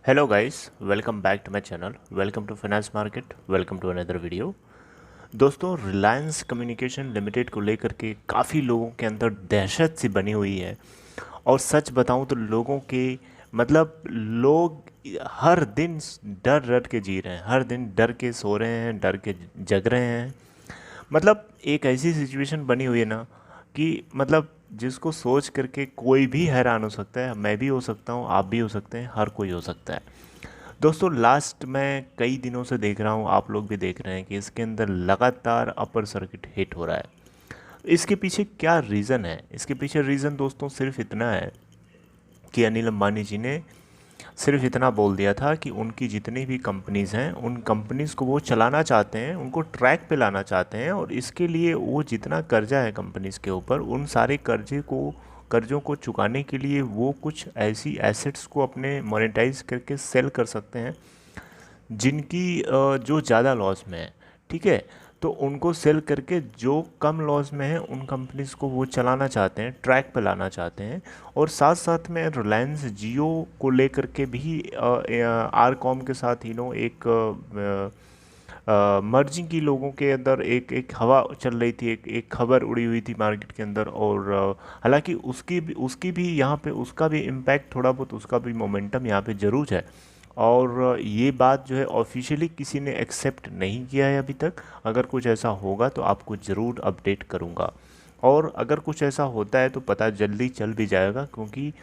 Hello guys, welcome back to my channel. Welcome to Finance Market. Welcome to another video. दोस्तों Reliance communication limited को लेकर के काफ़ी लोगों के अंदर दहशत सी बनी हुई है। और सच बताऊं तो लोगों के लोग हर दिन डर डर के जी रहे हैं, हर दिन डर के सो रहे हैं, डर के जग रहे हैं। एक ऐसी सिचुएशन बनी हुई है ना कि जिसको सोच करके कोई भी हैरान हो सकता है। मैं भी हो सकता हूँ, आप भी हो सकते हैं, हर कोई हो सकता है। दोस्तों लास्ट मैं कई दिनों से देख रहा हूँ, आप लोग भी देख रहे हैं कि इसके अंदर लगातार अपर सर्किट हिट हो रहा है। इसके पीछे क्या रीज़न है? इसके पीछे रीज़न दोस्तों सिर्फ इतना है कि अनिल अंबानी जी ने सिर्फ इतना बोल दिया था कि उनकी जितनी भी कंपनीज़ हैं उन कंपनीज़ को वो चलाना चाहते हैं, उनको ट्रैक पे लाना चाहते हैं। और इसके लिए वो जितना कर्जा है कंपनीज़ के ऊपर, उन सारे कर्ज़ों को चुकाने के लिए वो कुछ ऐसी एसेट्स को अपने मोनेटाइज करके सेल कर सकते हैं जिनकी जो ज़्यादा लॉस में है। ठीक है, तो उनको सेल करके जो कम लॉस में है उन कंपनीज़ को वो चलाना चाहते हैं, ट्रैक पे लाना चाहते हैं। और साथ साथ में रिलायंस जियो को लेकर के भी आरकॉम के साथ एक मर्जिंग की लोगों के अंदर एक हवा चल रही थी, एक खबर उड़ी हुई थी मार्केट के अंदर। और हालांकि उसकी भी यहाँ पे उसका भी इम्पैक्ट थोड़ा बहुत, उसका भी मोमेंटम यहाँ पे ज़रूर है। और ये बात जो है ऑफिशियली किसी ने एक्सेप्ट नहीं किया है अभी तक। अगर कुछ ऐसा होगा तो आपको ज़रूर अपडेट करूँगा। और अगर कुछ ऐसा होता है तो पता जल्दी चल भी जाएगा, क्योंकि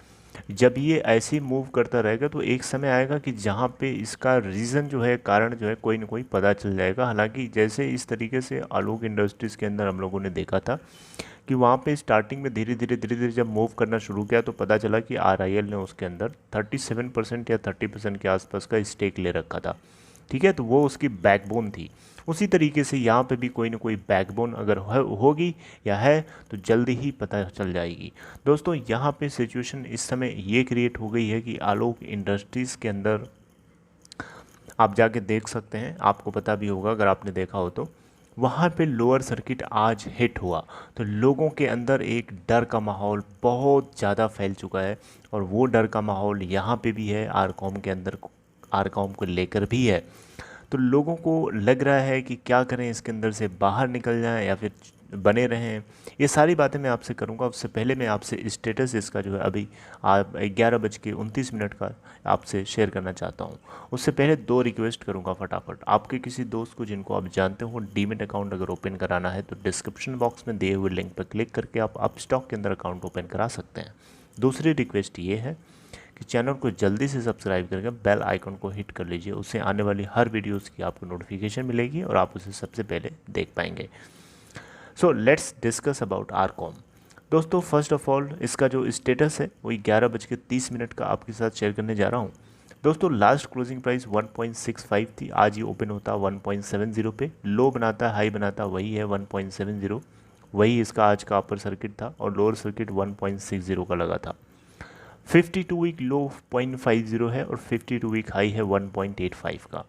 जब ये ऐसे मूव करता रहेगा तो एक समय आएगा कि जहाँ पे इसका रीज़न जो है, कारण जो है, कोई ना कोई पता चल जाएगा। हालांकि जैसे इस तरीके से आलोक इंडस्ट्रीज़ के अंदर हम लोगों ने देखा था कि वहाँ पे स्टार्टिंग में धीरे धीरे जब मूव करना शुरू किया तो पता चला कि आरआईएल ने उसके अंदर 37% या 30% के आसपास का स्टेक ले रखा था। ठीक है, तो वो उसकी बैकबोन थी। उसी तरीके से यहाँ पे भी कोई ना कोई बैकबोन अगर होगी या है तो जल्दी ही पता चल जाएगी। दोस्तों यहाँ पे सिचुएशन इस समय ये क्रिएट हो गई है कि आलोक इंडस्ट्रीज़ के अंदर आप जाके देख सकते हैं, आपको पता भी होगा अगर आपने देखा हो तो, वहाँ पे लोअर सर्किट आज हिट हुआ तो लोगों के अंदर एक डर का माहौल बहुत ज़्यादा फैल चुका है। और वो डर का माहौल यहाँ पे भी है, आरकॉम के अंदर, आरकॉम को लेकर भी है। तो लोगों को लग रहा है कि क्या करें, इसके अंदर से बाहर निकल जाएं या फिर बने रहें। ये सारी बातें मैं आपसे करूंगा। उससे पहले मैं आपसे स्टेटस इसका जो है अभी 11:29 का आपसे शेयर करना चाहता हूं। उससे पहले दो रिक्वेस्ट करूंगा फटाफट। आपके किसी दोस्त को जिनको आप जानते हो डीमेट अकाउंट अगर ओपन कराना है तो डिस्क्रिप्शन बॉक्स में दिए हुए लिंक पर क्लिक करके आप अपस्टॉक के अंदर अकाउंट ओपन करा सकते हैं। दूसरी रिक्वेस्ट ये है कि चैनल को जल्दी से सब्सक्राइब करके बेल आइकन को हिट कर लीजिए। उससे आने वाली हर वीडियोस की आपको नोटिफिकेशन मिलेगी और आप उसे सबसे पहले देख पाएंगे। So let's discuss about RCom. दोस्तों फर्स्ट ऑफ ऑल इसका जो स्टेटस है वही 11:30 का आपके साथ शेयर करने जा रहा हूँ। दोस्तों लास्ट क्लोजिंग प्राइस 1.65 थी, आज ये ओपन होता 1.70 पे, लो बनाता हाई बनाता वही है 1.70। वही इसका आज का अपर सर्किट था और लोअर सर्किट 1.60 का लगा था। 52 वीक लो 0.50 है और 52 वीक हाई है 1.85 का।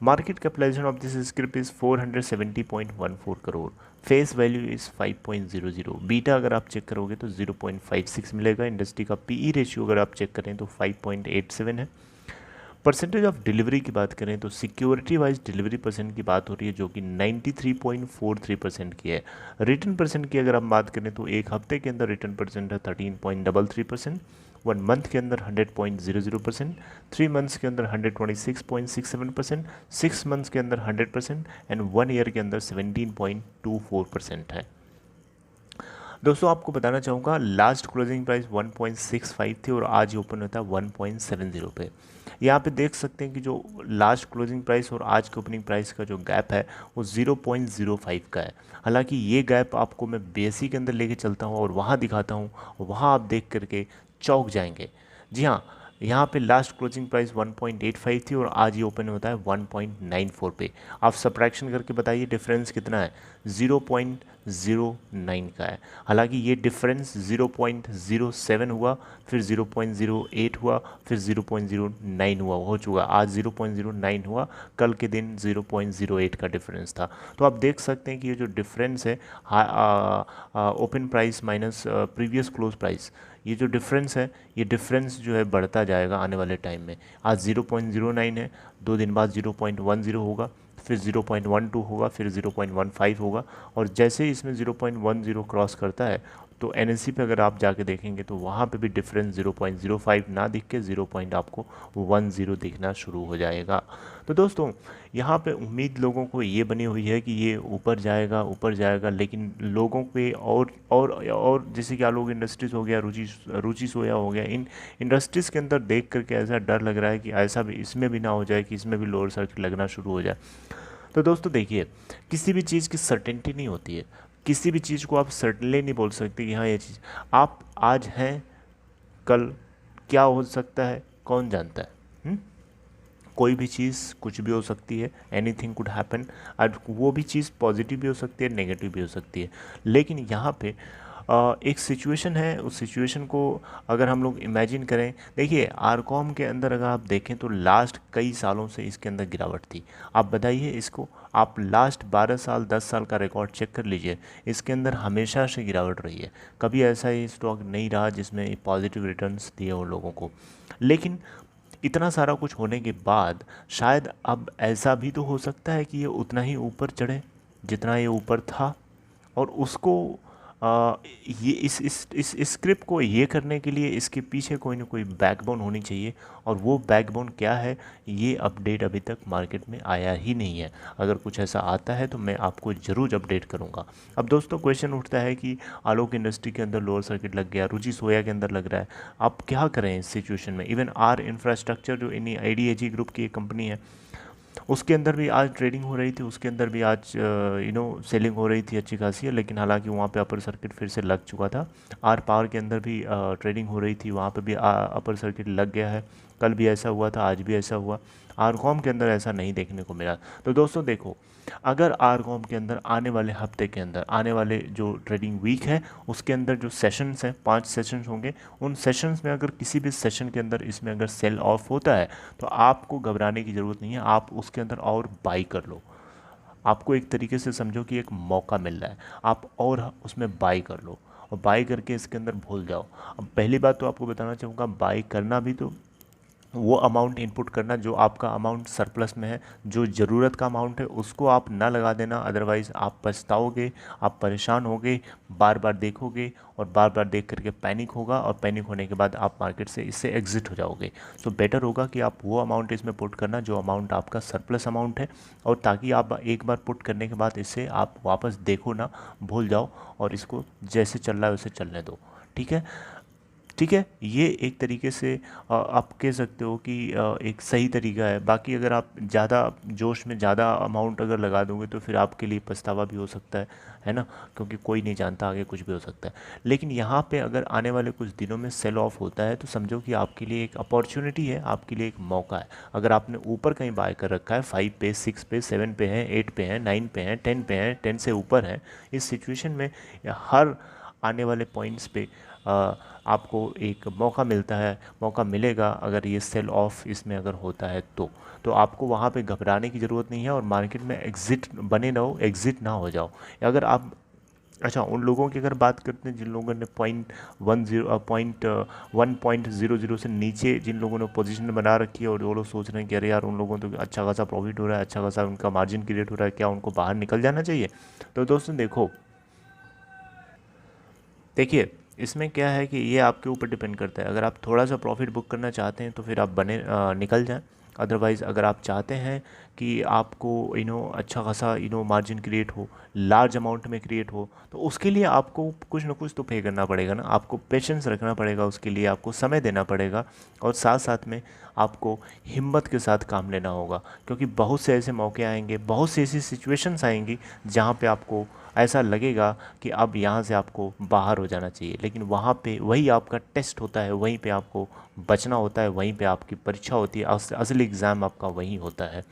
Market capitalisation of this script is 470.14 crore. Face value is 5.00। बीटा अगर आप चेक करोगे तो 0.56 मिलेगा। इंडस्ट्री का पीई रेशियो अगर आप चेक करें तो 5.87 है। परसेंटेज ऑफ डिलीवरी की बात करें तो सिक्योरिटी वाइज डिलीवरी परसेंट की बात हो रही है जो कि 93.43% की है। रिटर्न परसेंट की अगर हम बात करें तो एक हफ्ते के अंदर रिटर्न परसेंट है 13.33%, 1 मंथ के अंदर 100.00%, 3 मंथ्स के अंदर 126.67%, 6 मंथ्स के अंदर 100% एंड 1 ईयर के अंदर 17.24% है। दोस्तों आपको बताना चाहूँगा लास्ट क्लोजिंग प्राइस 1.65 थी और आज ओपन होता है 1.70 पे। यहाँ पे देख सकते हैं कि जो लास्ट क्लोजिंग प्राइस और आज के ओपनिंग प्राइस का जो गैप है वो 0.05 का है। हालांकि ये गैप आपको मैं बेसी के अंदर लेके चलता हूँ और वहाँ दिखाता हूँ, वहाँ आप देख करके चौंक जाएंगे। जी हाँ, यहाँ पे लास्ट क्लोजिंग प्राइस 1.85 थी और आज ये ओपन होता है 1.94 पे। आप सब्ट्रैक्शन करके बताइए डिफरेंस कितना है? 0.09 का है। हालांकि ये डिफरेंस 0.07 हुआ, फिर 0.08 हुआ, फिर 0.09 हुआ, हो चुका। आज 0.09 हुआ, कल के दिन 0.08 का डिफरेंस था। तो आप देख सकते हैं कि ये जो डिफरेंस है open price minus previous close price, ये जो डिफरेंस है, ये डिफरेंस जो है बढ़ता जाएगा आने वाले टाइम में। आज 0.09 है, 2 दिन बाद 0.10 होगा, फिर 0.12 होगा, फिर 0.15 होगा, और जैसे ही इसमें 0.10 क्रॉस करता है तो एनएससी पे अगर आप जाके देखेंगे तो वहाँ पे भी डिफरेंस 0.05 ना दिख के 0.10 दिखना शुरू हो जाएगा। तो दोस्तों यहाँ पे उम्मीद लोगों को ये बनी हुई है कि ये ऊपर जाएगा ऊपर जाएगा, लेकिन लोगों पे और जैसे कि आलोक इंडस्ट्रीज़ हो गया, रुचि सोया हो गया, इन इंडस्ट्रीज़ के अंदर देख करके ऐसा डर लग रहा है कि ऐसा भी इसमें भी ना हो जाए कि इसमें भी लोअर सर्किट लगना शुरू हो जाए। तो दोस्तों देखिए, किसी भी चीज़ की सर्टेनिटी नहीं होती है, किसी भी चीज़ को आप सर्टनली नहीं बोल सकते कि हाँ ये चीज़ आप आज हैं, कल क्या हो सकता है कौन जानता है। कोई भी चीज़ कुछ भी हो सकती है, एनीथिंग कुड हैपन। और वो भी चीज़ पॉजिटिव भी हो सकती है, नेगेटिव भी हो सकती है। लेकिन यहाँ पे एक सिचुएशन है, उस सिचुएशन को अगर हम लोग इमेजिन करें, देखिए आरकॉम के अंदर अगर आप देखें तो लास्ट कई सालों से इसके अंदर गिरावट थी। आप बताइए इसको, आप लास्ट 12 साल 10 साल का रिकॉर्ड चेक कर लीजिए, इसके अंदर हमेशा से गिरावट रही है। कभी ऐसा ही स्टॉक नहीं रहा जिसमें पॉजिटिव रिटर्न्स दिए हो लोगों को। लेकिन इतना सारा कुछ होने के बाद शायद अब ऐसा भी तो हो सकता है कि ये उतना ही ऊपर चढ़े जितना ये ऊपर था, और उसको ये इस स्क्रिप्ट को ये करने के लिए इसके पीछे कोई ना कोई बैकबोन होनी चाहिए, और वो बैकबोन क्या है, ये अपडेट अभी तक मार्केट में आया ही नहीं है। अगर कुछ ऐसा आता है तो मैं आपको ज़रूर अपडेट करूँगा। अब दोस्तों क्वेश्चन उठता है कि आलोक इंडस्ट्री के अंदर लोअर सर्किट लग गया, रुचि सोया के अंदर लग रहा है, आप क्या करें इस सिचुएशन में। इवन आर इंफ्रास्ट्रक्चर जो इन्हीं IDAG ग्रुप की एक कंपनी है, उसके अंदर भी आज ट्रेडिंग हो रही थी, उसके अंदर भी आज सेलिंग हो रही थी अच्छी खासी है, लेकिन हालांकि वहाँ पे अपर सर्किट फिर से लग चुका था। आर पावर के अंदर भी ट्रेडिंग हो रही थी, वहाँ पे भी अपर सर्किट लग गया है। कल भी ऐसा हुआ था, आज भी ऐसा हुआ। आरकॉम के अंदर ऐसा नहीं देखने को मिला। तो दोस्तों देखो, अगर आरकॉम के अंदर आने वाले हफ्ते के अंदर, आने वाले जो ट्रेडिंग वीक है उसके अंदर जो सेशंस हैं, 5 सेशंस होंगे, उन सेशंस में अगर किसी भी सेशन के अंदर इसमें अगर सेल ऑफ होता है तो आपको घबराने की ज़रूरत नहीं है, आप उसके अंदर और बाई कर लो। आपको एक तरीके से समझो कि एक मौका मिल रहा है, आप और उसमें बाई कर लो, और बाई करके इसके अंदर भूल जाओ। अब पहली बात तो आपको बताना चाहूँगा, बाई करना भी तो वो अमाउंट इनपुट करना जो आपका अमाउंट सरप्लस में है, जो ज़रूरत का अमाउंट है उसको आप ना लगा देना, अदरवाइज़ आप पछताओगे, आप परेशान होगे, बार बार देखोगे और बार बार देख करके पैनिक होगा, और पैनिक होने के बाद आप मार्केट से इससे एग्जिट हो जाओगे। तो बेटर होगा कि आप वो अमाउंट इसमें पुट करना जो अमाउंट आपका सरप्लस अमाउंट है, और ताकि आप एक बार पुट करने के बाद इससे आप वापस देखो ना, भूल जाओ, और इसको जैसे चल रहा है वैसे चलने दो। ठीक है, ठीक है, ये एक तरीके से आप कह सकते हो कि एक सही तरीका है। बाकी अगर आप ज़्यादा जोश में ज़्यादा अमाउंट अगर लगा दोगे तो फिर आपके लिए पछतावा भी हो सकता है ना, क्योंकि कोई नहीं जानता आगे कुछ भी हो सकता है। लेकिन यहाँ पे अगर आने वाले कुछ दिनों में सेल ऑफ होता है तो समझो कि आपके लिए एक अपॉर्चुनिटी है, आपके लिए एक मौका है। अगर आपने ऊपर कहीं बाय कर रखा है, 5 पे, 6 पे, 7 पे है, 8 पे है, 9 पे है, 10 पे है, 10 से ऊपर है, इस सिचुएशन में हर आने वाले पॉइंट्स पे आपको एक मौका मिलता है, मौका मिलेगा अगर ये सेल ऑफ इसमें अगर होता है तो आपको वहाँ पे घबराने की ज़रूरत नहीं है, और मार्केट में एग्ज़िट बने ना हो, एग्ज़िट ना हो जाओ। अगर आप, अच्छा, उन लोगों की अगर बात करते हैं जिन लोगों ने पॉइंट 1.00 से नीचे जिन लोगों ने पोजीशन बना रखी है, और वो लोग सोच रहे हैं कि अरे यार उन लोगों तो अच्छा खासा प्रॉफिट हो रहा है, अच्छा खासा उनका मार्जिन क्रिएट हो रहा है, क्या उनको बाहर निकल जाना चाहिए। तो दोस्तों देखिए इसमें क्या है कि ये आपके ऊपर डिपेंड करता है। अगर आप थोड़ा सा प्रॉफिट बुक करना चाहते हैं तो फिर आप निकल जाएं। अदरवाइज़ अगर आप चाहते हैं कि आपको अच्छा खासा मार्जिन क्रिएट हो, लार्ज अमाउंट में क्रिएट हो, तो उसके लिए आपको कुछ ना कुछ तो पे करना पड़ेगा ना, आपको पेशेंस रखना पड़ेगा, उसके लिए आपको समय देना पड़ेगा, और साथ साथ में आपको हिम्मत के साथ काम लेना होगा। क्योंकि बहुत से ऐसे मौके आएंगे, बहुत सी ऐसी सिचुएशंस आएंगी जहाँ पे आपको ऐसा लगेगा कि अब यहाँ से आपको बाहर हो जाना चाहिए, लेकिन वहाँ पे वही आपका टेस्ट होता है, वहीं पे आपको बचना होता है, वहीं पे आपकी परीक्षा होती है, असली एग्ज़ाम आपका वहीं होता है।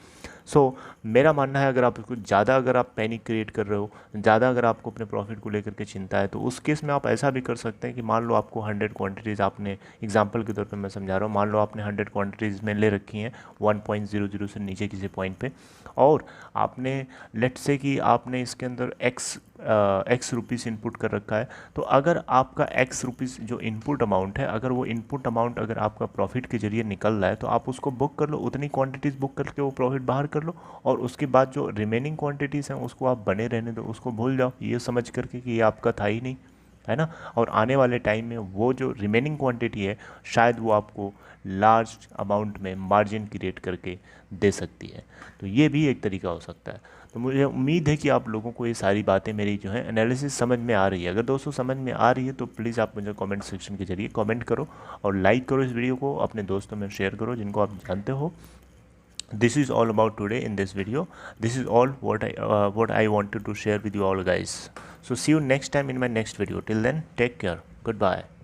मेरा मानना है अगर आप कुछ ज़्यादा अगर आप पैनिक क्रिएट कर रहे हो, ज़्यादा अगर आपको अपने प्रॉफिट को लेकर के चिंता है, तो उस केस में आप ऐसा भी कर सकते हैं कि मान लो आपको 100 क्वांटिटीज़, आपने एग्जांपल के तौर पे मैं समझा रहा हूँ, मान लो आपने 100 क्वांटिटीज़ में ले रखी हैं 1.00 से नीचे किसी पॉइंट पे, और आपने लेट्स से कि आपने इसके अंदर एक्स एक्स रुपीज़ इनपुट कर रखा है, तो अगर आपका एक्स रुपीज़ जो इनपुट अमाउंट है, अगर वो इनपुट अमाउंट अगर आपका प्रॉफिट के जरिए निकल रहा है तो आप उसको बुक कर लो, उतनी क्वांटिटीज़ बुक करके वो प्रॉफिट बाहर कर लो, और उसके बाद जो रिमेनिंग क्वांटिटीज़ हैं उसको आप बने रहने दो, उसको भूल जाओ ये समझ करके कि ये आपका था ही नहीं, है ना। और आने वाले टाइम में वो जो रिमेनिंग क्वांटिटी है शायद वो आपको लार्ज अमाउंट में मार्जिन क्रिएट करके दे सकती है। तो ये भी एक तरीका हो सकता है। तो मुझे उम्मीद है कि आप लोगों को ये सारी बातें मेरी जो है एनालिसिस समझ में आ रही है। अगर दोस्तों समझ में आ रही है तो प्लीज़ आप मुझे कमेंट सेक्शन के जरिए कमेंट करो और लाइक करो, इस वीडियो को अपने दोस्तों में शेयर करो जिनको आप जानते हो। This is all about today in this video. This is all what I wanted to share with you all guys. So see you next time in my next video. Till then, take care. Goodbye.